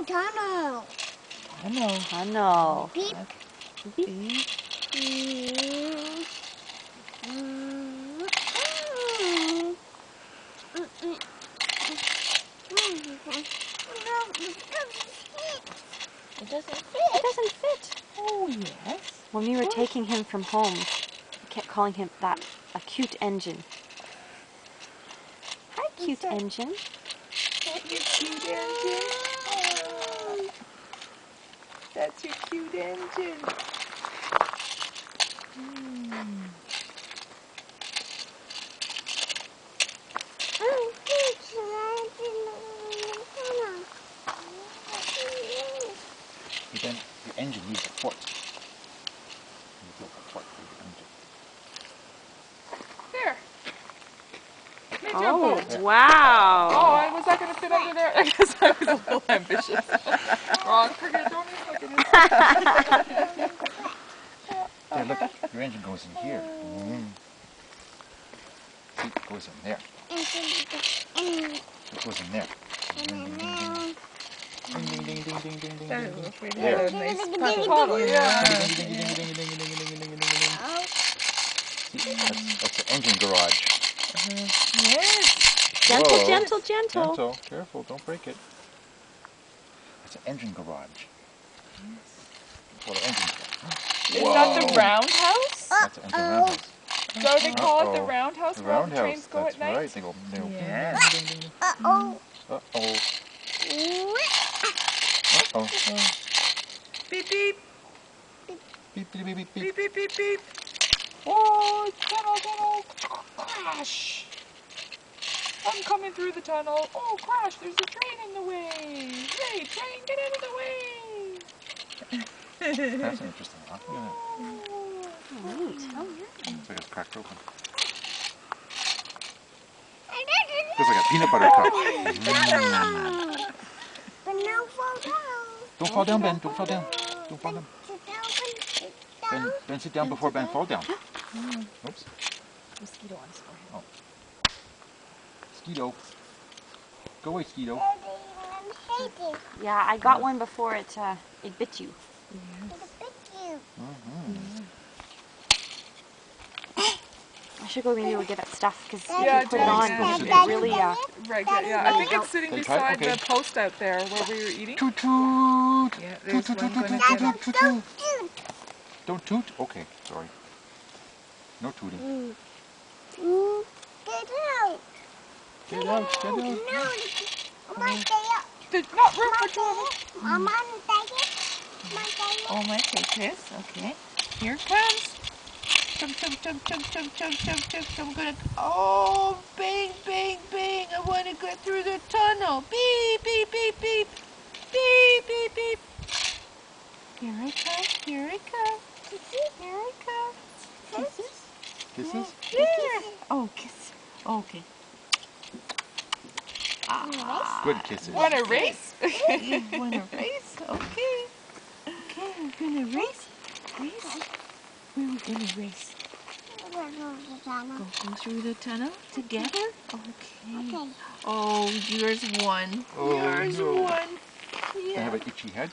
Oh, tunnel. Tunnel. Beep. Beep. It doesn't fit. It doesn't fit. Oh, yes. When we were taking him from home, we kept calling him that a cute engine. Hi, cute engine. That's your cute engine. Oh, that's your cute engine. Then the engine needs a fork. You built a fork for the engine. There. Hey, Oh, Jumbo. wow. Oh, and was that going to fit under there? I guess I was a little ambitious. Wrong. Forget, don't even look at it. There, look, your engine goes in here. See, it goes in there. It goes in there. Ding, ding, ding, ding, ding, ding, ding, That ding, is ding. pretty There. nice puddle, yeah. See, that's the engine garage. Yes. Gentle, Whoa. gentle, gentle. Gentle, careful, don't break it. That's an engine garage. That's what an engine's for. Is that the roundhouse? That's an engine roundhouse. So they call it the roundhouse The where all the roundhouse, trains go that's at night? right. They go, Yes. ding, ding, ding. Uh-oh. Uh-oh. Uh-oh. Beep, beep. Beep, beep, beep, beep, Beep, beep. beep, beep, beep. Oh, tunnel, tunnel. Crash. I'm coming through the tunnel. Oh, crash. There's a train in the way. Hey, train, get out of the way. That's an interesting lock. Look at that. Neat. Looks like it's cracked open. Looks like a peanut butter cup. But now fall down. Don't fall down, Ben. Don't fall down. Don't fall down. Ben, sit down before Ben fall down. Oops. Mosquito on his forehead. Oh. Skeeto. Go away, Skeeto. Yeah, I got one before it bit you. I should go maybe get that stuff because if Yeah, you put it on, yeah. it really Right, yeah. I think it's sitting They tried? beside Okay. the post out there where we were eating. Toot toot. Yeah, Toot there's toot one toot going toot to toot get toot it. toot. Don't toot? Okay, sorry. No tooting. Get out. Get out, get out. There's not room for two of us. Oh, my take this. Okay. Here it comes. Chum, chum, chum, chum, chum, chum, chum, chum, chum. I'm gonna. Oh, bang, bang, bang. I want to get through the tunnel. Beep, beep, beep, beep. Beep, beep, beep. Here I come. Here I come. Here I come. Kisses? Kisses? Yeah. Oh, kiss. Okay. Ah. Good kisses. Want a race? You want to race? Okay. Okay, we're gonna race. Race? Where are we gonna race? Go through the tunnel together? Okay. Oh, yours won. Oh, Yours no. won. I Yeah. have an itchy head.